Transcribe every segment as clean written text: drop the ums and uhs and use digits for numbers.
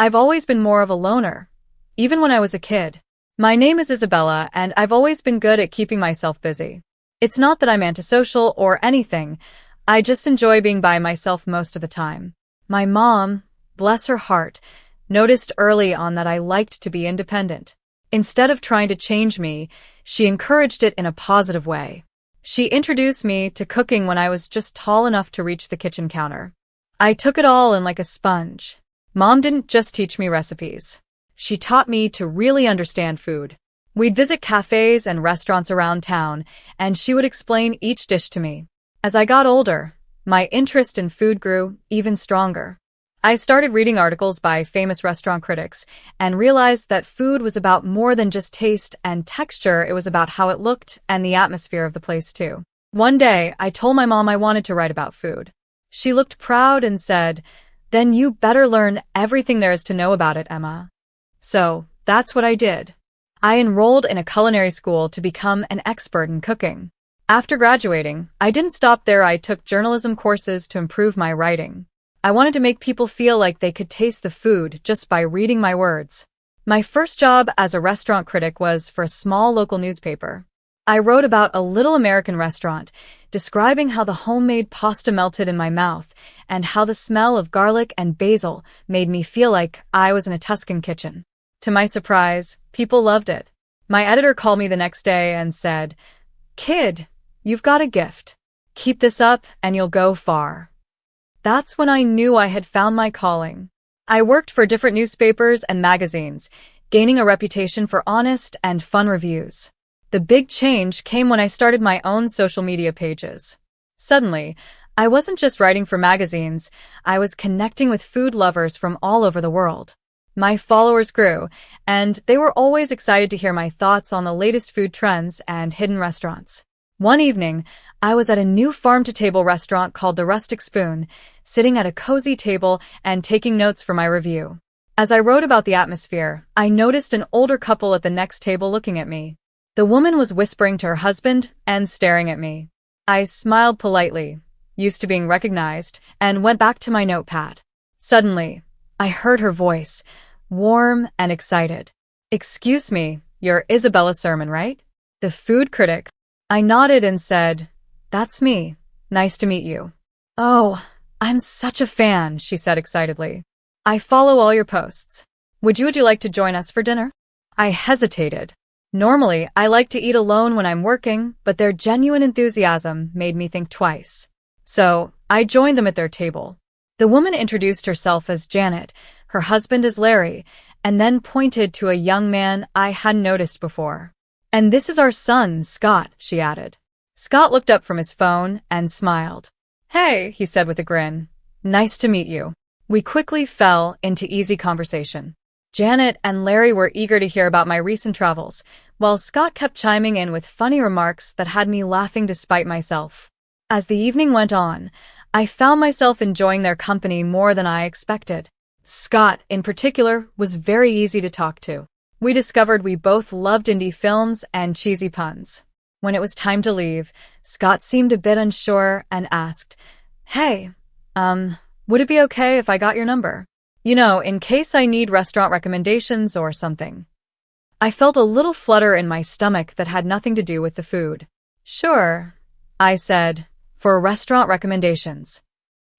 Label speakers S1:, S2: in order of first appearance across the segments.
S1: I've always been more of a loner, even when I was a kid. My name is Isabella, and I've always been good at keeping myself busy. It's not that I'm antisocial or anything. I just enjoy being by myself most of the time. My mom, bless her heart, noticed early on that I liked to be independent. Instead of trying to change me, she encouraged it in a positive way. She introduced me to cooking when I was just tall enough to reach the kitchen counter. I took it all in like a sponge. Mom didn't just teach me recipes. She taught me to really understand food. We'd visit cafes and restaurants around town, and she would explain each dish to me. As I got older, my interest in food grew even stronger. I started reading articles by famous restaurant critics and realized that food was about more than just taste and texture. It was about how it looked and the atmosphere of the place too. One day, I told my mom I wanted to write about food. She looked proud and said, "Then you better learn everything there is to know about it, Emma." So, that's what I did. I enrolled in a culinary school to become an expert in cooking. After graduating, I didn't stop there. I took journalism courses to improve my writing. I wanted to make people feel like they could taste the food just by reading my words. My first job as a restaurant critic was for a small local newspaper. I wrote about a little American restaurant, describing how the homemade pasta melted in my mouth and how the smell of garlic and basil made me feel like I was in a Tuscan kitchen. To my surprise, people loved it. My editor called me the next day and said, "Kid, you've got a gift. Keep this up and you'll go far." That's when I knew I had found my calling. I worked for different newspapers and magazines, gaining a reputation for honest and fun reviews. The big change came when I started my own social media pages. Suddenly, I wasn't just writing for magazines, I was connecting with food lovers from all over the world. My followers grew, and they were always excited to hear my thoughts on the latest food trends and hidden restaurants. One evening, I was at a new farm-to-table restaurant called the Rustic Spoon, sitting at a cozy table and taking notes for my review. As I wrote about the atmosphere, I noticed an older couple at the next table looking at me. The woman was whispering to her husband and staring at me. I smiled politely, used to being recognized, and went back to my notepad. Suddenly, I heard her voice, warm and excited. "Excuse me, you're Isabella Sermon, right? The food critic." I nodded and said, "That's me. Nice to meet you." "Oh, I'm such a fan," she said excitedly. "I follow all your posts. Would you like to join us for dinner?" I hesitated. Normally, I like to eat alone when I'm working, but their genuine enthusiasm made me think twice. So, I joined them at their table. The woman introduced herself as Janet, her husband as Larry, and then pointed to a young man I hadn't noticed before. "And this is our son, Scott," she added. Scott looked up from his phone and smiled. "Hey," he said with a grin. "Nice to meet you." We quickly fell into easy conversation. Janet and Larry were eager to hear about my recent travels, while Scott kept chiming in with funny remarks that had me laughing despite myself. As the evening went on, I found myself enjoying their company more than I expected. Scott, in particular, was very easy to talk to. We discovered we both loved indie films and cheesy puns. When it was time to leave, Scott seemed a bit unsure and asked, "Hey, would it be okay if I got your number? You know, in case I need restaurant recommendations or something." I felt a little flutter in my stomach that had nothing to do with the food. "Sure," I said, "for restaurant recommendations."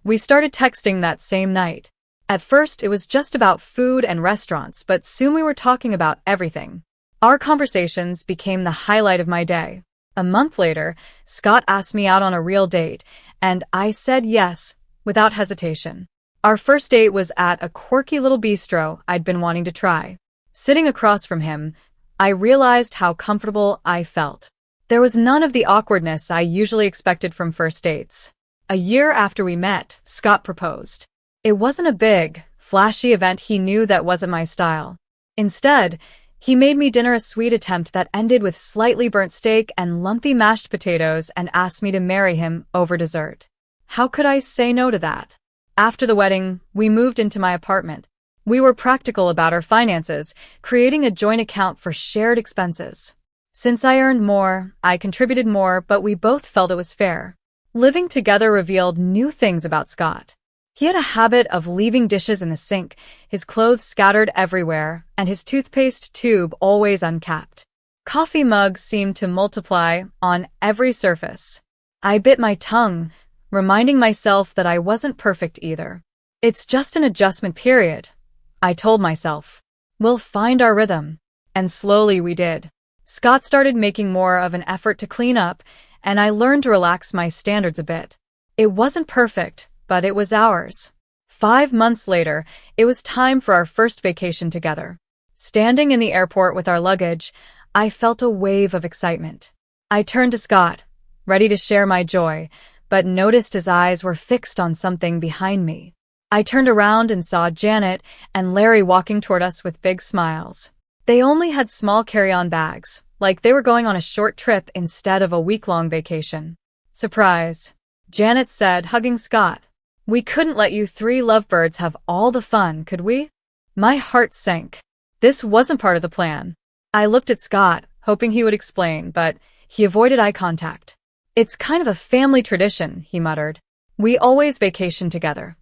S1: We started texting that same night. At first, it was just about food and restaurants, but soon we were talking about everything. Our conversations became the highlight of my day. A month later, Scott asked me out on a real date, and I said yes, without hesitation. Our first date was at a quirky little bistro I'd been wanting to try. Sitting across from him, I realized how comfortable I felt. There was none of the awkwardness I usually expected from first dates. A year after we met, Scott proposed. It wasn't a big, flashy event. He knew that wasn't my style. Instead, he made me dinner, a sweet attempt that ended with slightly burnt steak and lumpy mashed potatoes, and asked me to marry him over dessert. How could I say no to that? After the wedding, we moved into my apartment. We were practical about our finances, creating a joint account for shared expenses. Since I earned more, I contributed more, but we both felt it was fair. Living together revealed new things about Scott. He had a habit of leaving dishes in the sink, his clothes scattered everywhere, and his toothpaste tube always uncapped. Coffee mugs seemed to multiply on every surface. I bit my tongue, reminding myself that I wasn't perfect either. It's just an adjustment period, I told myself. We'll find our rhythm. And slowly we did. Scott started making more of an effort to clean up, and I learned to relax my standards a bit. It wasn't perfect, but it was ours. 5 months later, it was time for our first vacation together. Standing in the airport with our luggage, I felt a wave of excitement. I turned to Scott, ready to share my joy, but noticed his eyes were fixed on something behind me. I turned around and saw Janet and Larry walking toward us with big smiles. They only had small carry-on bags, like they were going on a short trip instead of a week-long vacation. Surprise, Janet said, hugging Scott. We couldn't let you 3 lovebirds have all the fun, could we? My heart sank. This wasn't part of the plan. I looked at Scott, hoping he would explain, but he avoided eye contact. It's kind of a family tradition, he muttered. We always vacation together.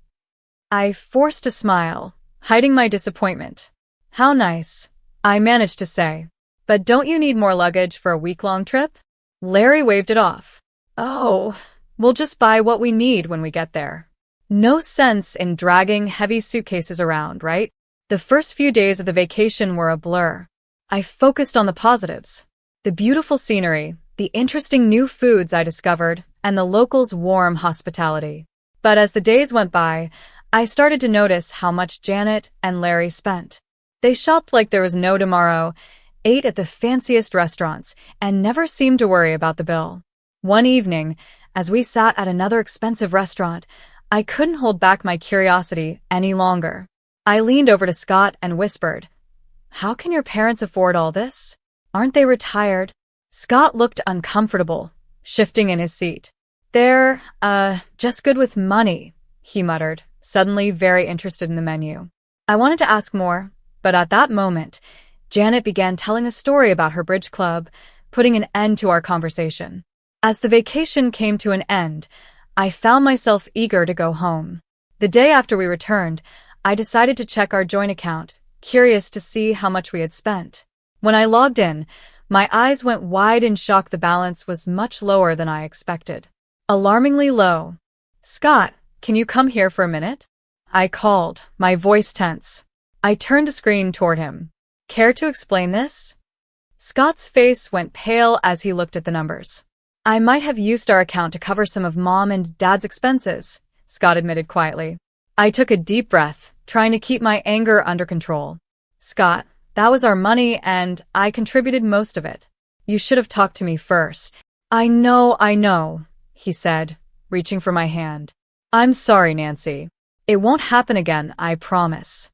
S1: I forced a smile, hiding my disappointment. How nice, I managed to say. But don't you need more luggage for a week-long trip? Larry waved it off. Oh, we'll just buy what we need when we get there. No sense in dragging heavy suitcases around, right? The first few days of the vacation were a blur. I focused on the positives. The beautiful scenery, the interesting new foods I discovered, and the locals' warm hospitality. But as the days went by, I started to notice how much Janet and Larry spent. They shopped like there was no tomorrow, ate at the fanciest restaurants, and never seemed to worry about the bill. One evening, as we sat at another expensive restaurant, I couldn't hold back my curiosity any longer. I leaned over to Scott and whispered, "How can your parents afford all this? Aren't they retired?" Scott looked uncomfortable, shifting in his seat. "They're, just good with money," he muttered, suddenly very interested in the menu. I wanted to ask more, but at that moment, Janet began telling a story about her bridge club, putting an end to our conversation. As the vacation came to an end, I found myself eager to go home. The day after we returned, I decided to check our joint account, curious to see how much we had spent. When I logged in, my eyes went wide in shock. The balance was much lower than I expected. Alarmingly low. "Scott, can you come here for a minute?" I called, my voice tense. I turned the screen toward him. "Care to explain this?" Scott's face went pale as he looked at the numbers. "I might have used our account to cover some of Mom and Dad's expenses," Scott admitted quietly. I took a deep breath, trying to keep my anger under control. "Scott, that was our money and I contributed most of it. You should have talked to me first." I know, he said, reaching for my hand. "I'm sorry, Nancy. It won't happen again, I promise."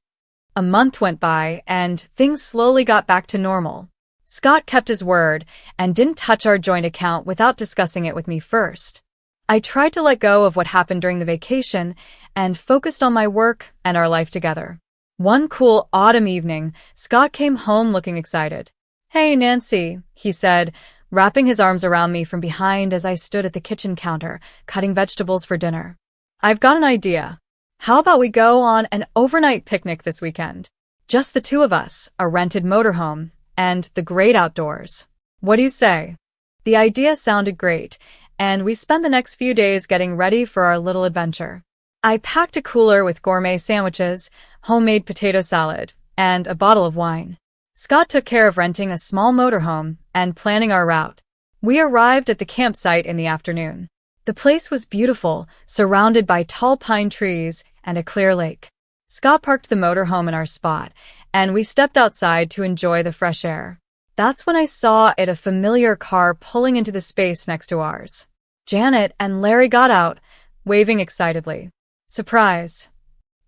S1: A month went by, and things slowly got back to normal. Scott kept his word and didn't touch our joint account without discussing it with me first. I tried to let go of what happened during the vacation and focused on my work and our life together. One cool autumn evening, Scott came home looking excited. "Hey, Nancy," he said, wrapping his arms around me from behind as I stood at the kitchen counter, cutting vegetables for dinner. "I've got an idea. How about we go on an overnight picnic this weekend? Just the 2 of us, a rented motorhome, and the great outdoors. What do you say?" The idea sounded great, and we spent the next few days getting ready for our little adventure. I packed a cooler with gourmet sandwiches, homemade potato salad, and a bottle of wine. Scott took care of renting a small motorhome and planning our route. We arrived at the campsite in the afternoon. The place was beautiful, surrounded by tall pine trees and a clear lake. Scott parked the motorhome in our spot, and we stepped outside to enjoy the fresh air. That's when I saw a familiar car pulling into the space next to ours. Janet and Larry got out, waving excitedly. "Surprise,"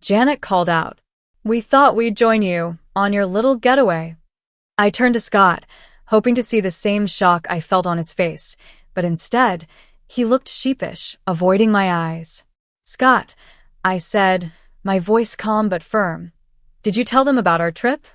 S1: Janet called out. "We thought we'd join you on your little getaway." I turned to Scott, hoping to see the same shock I felt on his face, but instead, he looked sheepish, avoiding my eyes. "Scott," I said, my voice calm but firm, "did you tell them about our trip?"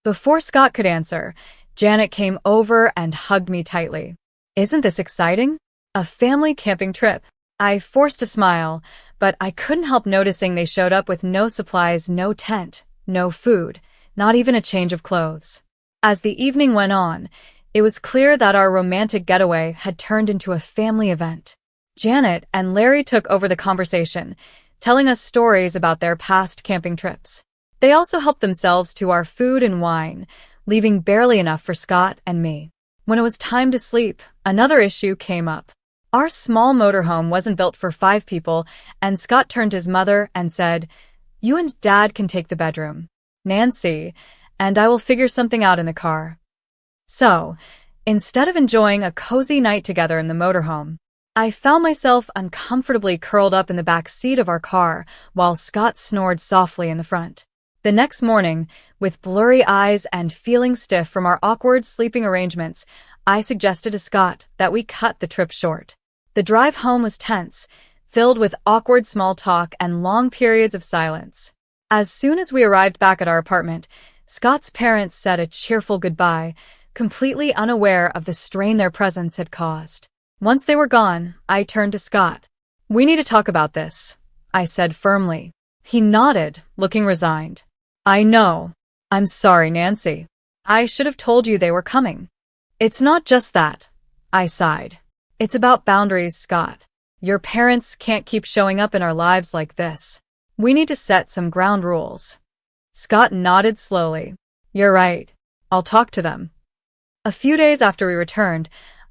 S1: Before Scott could answer, Janet came over and hugged me tightly. "Isn't this exciting? A family camping trip." I forced a smile, but I couldn't help noticing they showed up with no supplies, no tent, no food, not even a change of clothes. As the evening went on, it was clear that our romantic getaway had turned into a family event. Janet and Larry took over the conversation, telling us stories about their past camping trips. They also helped themselves to our food and wine, leaving barely enough for Scott and me. When it was time to sleep, another issue came up. Our small motorhome wasn't built for 5 people, and Scott turned to his mother and said, "You and Dad can take the bedroom, Nancy, and I will figure something out in the car." So, instead of enjoying a cozy night together in the motorhome, I found myself uncomfortably curled up in the back seat of our car while Scott snored softly in the front. The next morning, with blurry eyes and feeling stiff from our awkward sleeping arrangements, I suggested to Scott that we cut the trip short. The drive home was tense, filled with awkward small talk and long periods of silence. As soon as we arrived back at our apartment, Scott's parents said a cheerful goodbye, completely unaware of the strain their presence had caused. Once they were gone, I turned to Scott. "We need to talk about this," I said firmly. He nodded, looking resigned. "I know. I'm sorry, Nancy. I should have told you they were coming." "It's not just that," I sighed. "It's about boundaries, Scott. Your parents can't keep showing up in our lives like this. We need to set some ground rules." Scott nodded slowly. "You're right. I'll talk to them." A few days after we returned,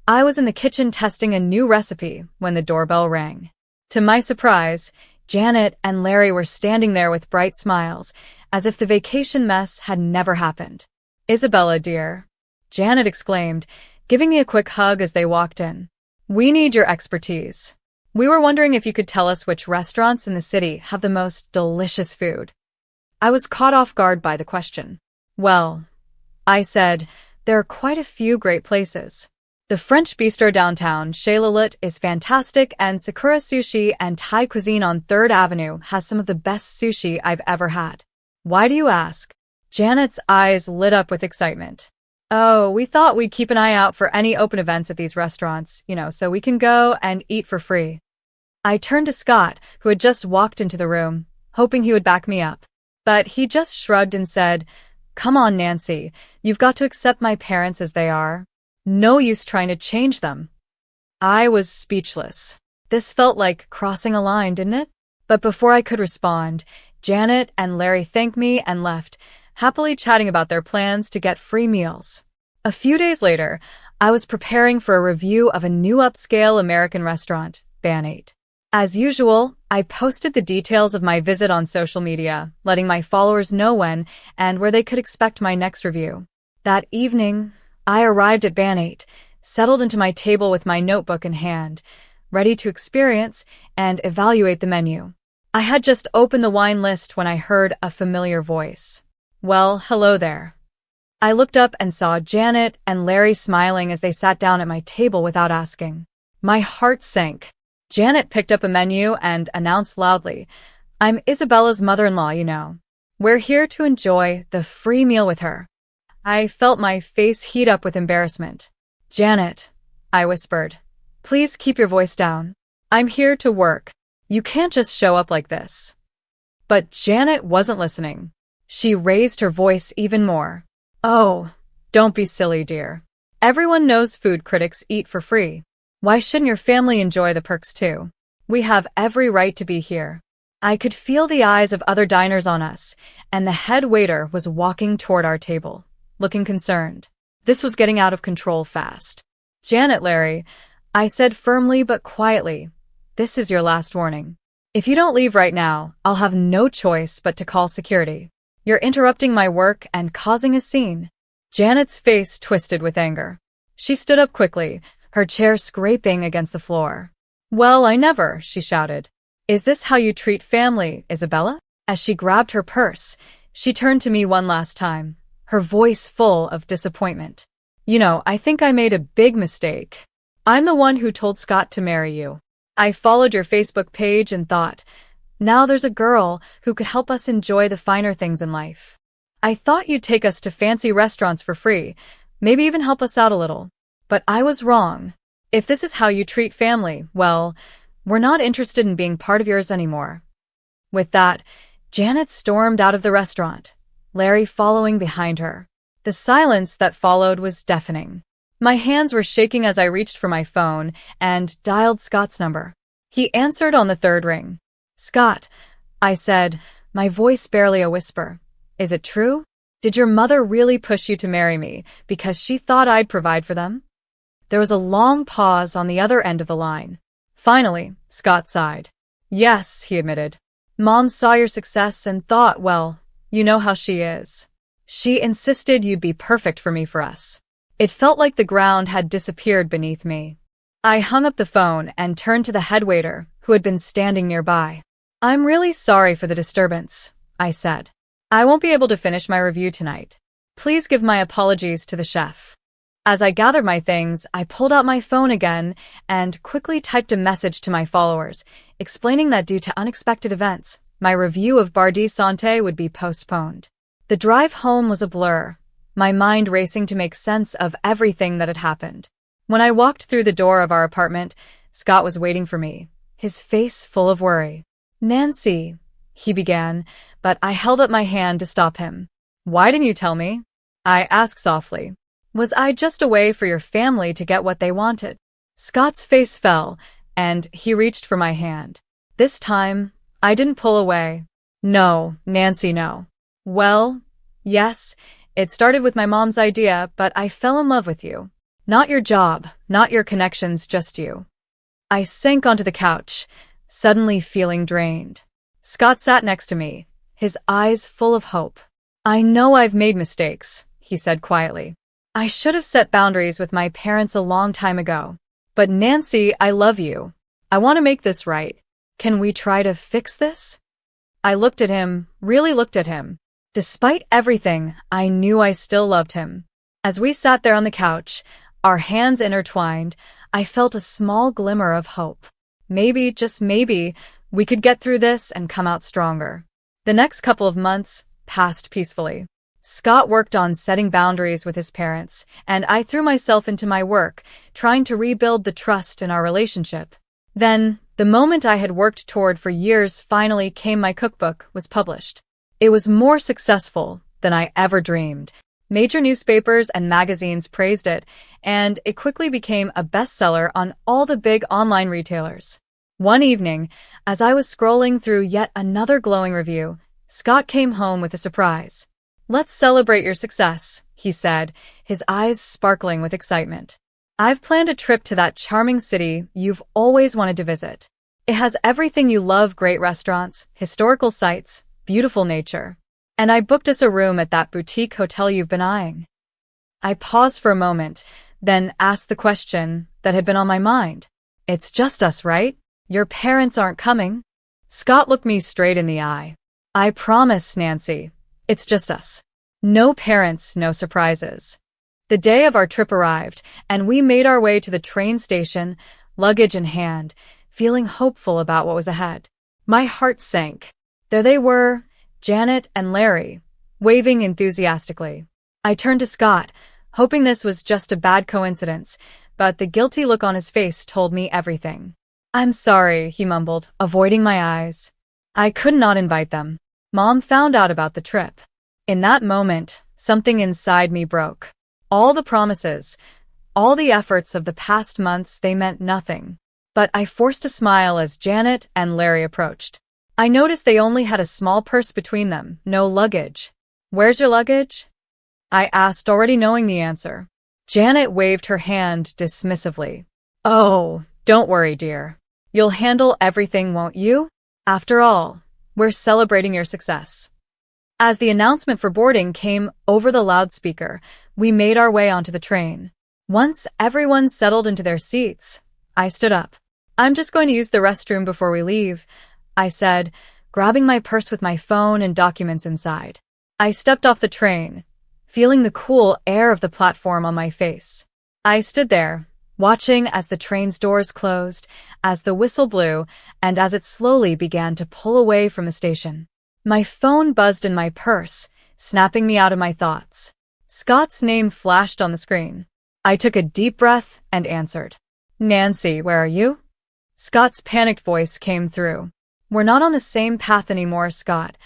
S1: I was in the kitchen testing a new recipe when the doorbell rang. To my surprise, Janet and Larry were standing there with bright smiles, as if the vacation mess had never happened. "Isabella, dear," Janet exclaimed, giving me a quick hug as they walked in. "We need your expertise. We were wondering if you could tell us which restaurants in the city have the most delicious food." I was caught off guard by the question. "Well," I said, "there are quite a few great places. The French bistro downtown, Chez Lilith, is fantastic, and Sakura Sushi and Thai cuisine on 3rd Avenue has some of the best sushi I've ever had." "Why do you ask?" Janet's eyes lit up with excitement. "Oh, we thought we'd keep an eye out for any open events at these restaurants, so we can go and eat for free." I turned to Scott, who had just walked into the room, hoping he would back me up. But he just shrugged and said, "Come on, Nancy, you've got to accept my parents as they are. No use trying to change them." I was speechless. This felt like crossing a line, didn't it? But before I could respond, Janet and Larry thanked me and left, happily chatting about their plans to get free meals. A few days later, I was preparing for a review of a new upscale American restaurant, Ban 8. As usual, I posted the details of my visit on social media, letting my followers know when and where they could expect my next review. That evening, I arrived at Ban 8, settled into my table with my notebook in hand, ready to experience and evaluate the menu. I had just opened the wine list when I heard a familiar voice. "Well, hello there." I looked up and saw Janet and Larry smiling as they sat down at my table without asking. My heart sank. Janet picked up a menu and announced loudly, "I'm Isabella's mother-in-law, We're here to enjoy the free meal with her." I felt my face heat up with embarrassment. "Janet," I whispered, "please keep your voice down. I'm here to work. You can't just show up like this." But Janet wasn't listening. She raised her voice even more. "Oh, don't be silly, dear. Everyone knows food critics eat for free. Why shouldn't your family enjoy the perks too? We have every right to be here." I could feel the eyes of other diners on us, and the head waiter was walking toward our table, looking concerned. This was getting out of control fast. "Janet, Larry," I said firmly but quietly, "this is your last warning. If you don't leave right now, I'll have no choice but to call security. You're interrupting my work and causing a scene." Janet's face twisted with anger. She stood up quickly, her chair scraping against the floor. "Well, I never," she shouted. "Is this how you treat family, Isabella?" As she grabbed her purse, she turned to me one last time, her voice full of disappointment. I think I made a big mistake. I'm the one who told Scott to marry you. I followed your Facebook page and thought, now there's a girl who could help us enjoy the finer things in life. I thought you'd take us to fancy restaurants for free, maybe even help us out a little. But I was wrong. If this is how you treat family, well, We're not interested in being part of yours anymore." With that, Janet stormed out of the restaurant, Larry following behind her. The silence that followed was deafening. My hands were shaking as I reached for my phone and dialed Scott's number. He answered on the third ring. "Scott," I said, my voice barely a whisper. "Is it true? Did your mother really push you to marry me because she thought I'd provide for them?" There was a long pause on the other end of the line. Finally, Scott sighed. "Yes," he admitted. "Mom saw your success and thought, well, you know how she is. She insisted you'd be perfect for us." It felt like the ground had disappeared beneath me. I hung up the phone and turned to the headwaiter, who had been standing nearby. "I'm really sorry for the disturbance," I said. "I won't be able to finish my review tonight. Please give my apologies to the chef." As I gathered my things, I pulled out my phone again and quickly typed a message to my followers, explaining that due to unexpected events, my review of Bar di Sante would be postponed. The drive home was a blur, my mind racing to make sense of everything that had happened. When I walked through the door of our apartment, Scott was waiting for me, his face full of worry. "Nancy," he began, but I held up my hand to stop him. "Why didn't you tell me?" I asked softly. "Was I just a way for your family to get what they wanted?" Scott's face fell, and he reached for my hand. This time, I didn't pull away. "No, Nancy, no." "Well, yes, it started with my mom's idea, but I fell in love with you. Not your job, not your connections, just you." I sank onto the couch, suddenly feeling drained. Scott sat next to me, his eyes full of hope. "I know I've made mistakes," he said quietly. "I should have set boundaries with my parents a long time ago. But Nancy, I love you. I want to make this right. Can we try to fix this?" I looked at him, really looked at him. Despite everything, I knew I still loved him. As we sat there on the couch, our hands intertwined, I felt a small glimmer of hope. Maybe, just maybe, we could get through this and come out stronger. The next couple of months passed peacefully. Scott worked on setting boundaries with his parents, and I threw myself into my work, trying to rebuild the trust in our relationship. Then, the moment I had worked toward for years finally came. My cookbook was published. It was more successful than I ever dreamed. Major newspapers and magazines praised it, and it quickly became a bestseller on all the big online retailers. One evening, as I was scrolling through yet another glowing review, Scott came home with a surprise. "Let's celebrate your success," he said, his eyes sparkling with excitement. "I've planned a trip to that charming city you've always wanted to visit. It has everything you love: great restaurants, historical sites, beautiful nature. And I booked us a room at that boutique hotel you've been eyeing." I paused for a moment, then asked the question that had been on my mind. "It's just us, right? Your parents aren't coming?" Scott looked me straight in the eye. "I promise, Nancy. It's just us. No parents, no surprises." The day of our trip arrived, and we made our way to the train station, luggage in hand, feeling hopeful about what was ahead. My heart sank. There they were, Janet and Larry, waving enthusiastically. I turned to Scott, hoping this was just a bad coincidence, but the guilty look on his face told me everything. "I'm sorry," he mumbled, avoiding my eyes. "I could not invite them. Mom found out about the trip." In that moment, something inside me broke. All the promises, all the efforts of the past months, they meant nothing. But I forced a smile as Janet and Larry approached. I noticed they only had a small purse between them, no luggage. "Where's your luggage?" I asked, already knowing the answer. Janet waved her hand dismissively. "Oh, don't worry, dear. You'll handle everything, won't you? After all, we're celebrating your success." As the announcement for boarding came over the loudspeaker, we made our way onto the train. Once everyone settled into their seats, I stood up. "I'm just going to use the restroom before we leave," I said, grabbing my purse with my phone and documents inside. I stepped off the train, feeling the cool air of the platform on my face. I stood there, watching as the train's doors closed, as the whistle blew, and as it slowly began to pull away from the station. My phone buzzed in my purse, snapping me out of my thoughts. Scott's name flashed on the screen. I took a deep breath and answered. "Nancy, where are you?" Scott's panicked voice came through. We're not on the same path anymore, Scott.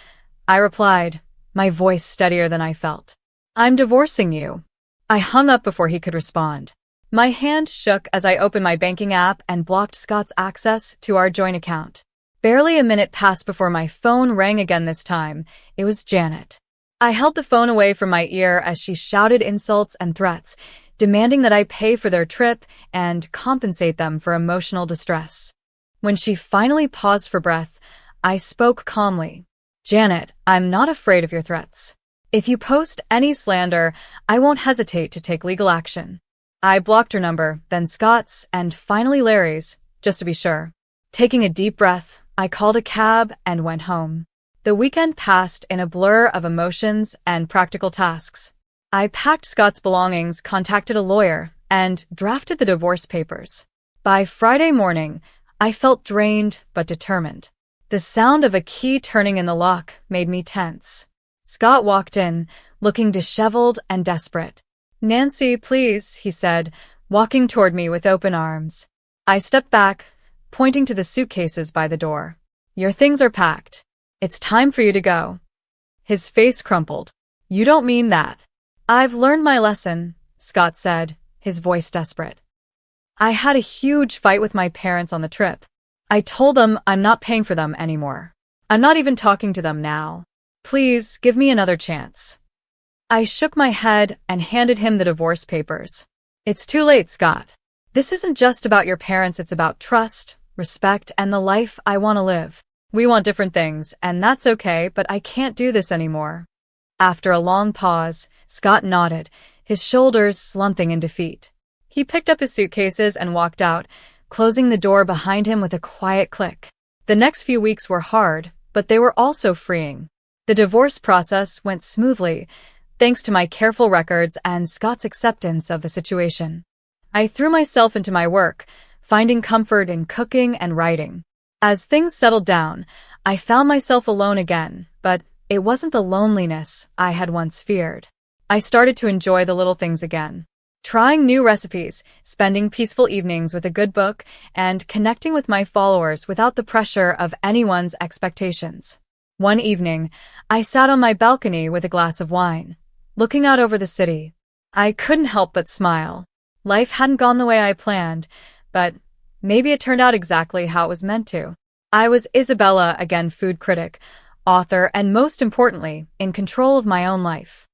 S1: I replied, my voice steadier than I felt. I'm divorcing you. I hung up before he could respond. My hand shook as I opened my banking app and blocked Scott's access to our joint account. Barely a minute passed before my phone rang again this time. It was Janet. I held the phone away from my ear as she shouted insults and threats, demanding that I pay for their trip and compensate them for emotional distress. When she finally paused for breath, I spoke calmly. Janet, I'm not afraid of your threats. If you post any slander, I won't hesitate to take legal action. I blocked her number, then Scott's, and finally Larry's, just to be sure. Taking a deep breath, I called a cab and went home. The weekend passed in a blur of emotions and practical tasks. I packed Scott's belongings, contacted a lawyer, and drafted the divorce papers. By Friday morning, I felt drained but determined. The sound of a key turning in the lock made me tense. Scott walked in, looking disheveled and desperate. Nancy, please, he said, walking toward me with open arms. I stepped back, pointing to the suitcases by the door. Your things are packed. It's time for you to go. His face crumpled. You don't mean that. I've learned my lesson, Scott said, his voice desperate. I had a huge fight with my parents on the trip. I told them I'm not paying for them anymore. I'm not even talking to them now. Please, give me another chance. I shook my head and handed him the divorce papers. It's too late, Scott. This isn't just about your parents, it's about trust, respect, and the life I want to live. We want different things, and that's okay, but I can't do this anymore. After a long pause, Scott nodded, his shoulders slumping in defeat. He picked up his suitcases and walked out, closing the door behind him with a quiet click. The next few weeks were hard, but they were also freeing. The divorce process went smoothly, thanks to my careful records and Scott's acceptance of the situation. I threw myself into my work, finding comfort in cooking and writing. As things settled down, I found myself alone again, but it wasn't the loneliness I had once feared. I started to enjoy the little things again. Trying new recipes, spending peaceful evenings with a good book, and connecting with my followers without the pressure of anyone's expectations. One evening, I sat on my balcony with a glass of wine, looking out over the city. I couldn't help but smile. Life hadn't gone the way I planned, but maybe it turned out exactly how it was meant to. I was Isabella, again food critic, author, and most importantly, in control of my own life.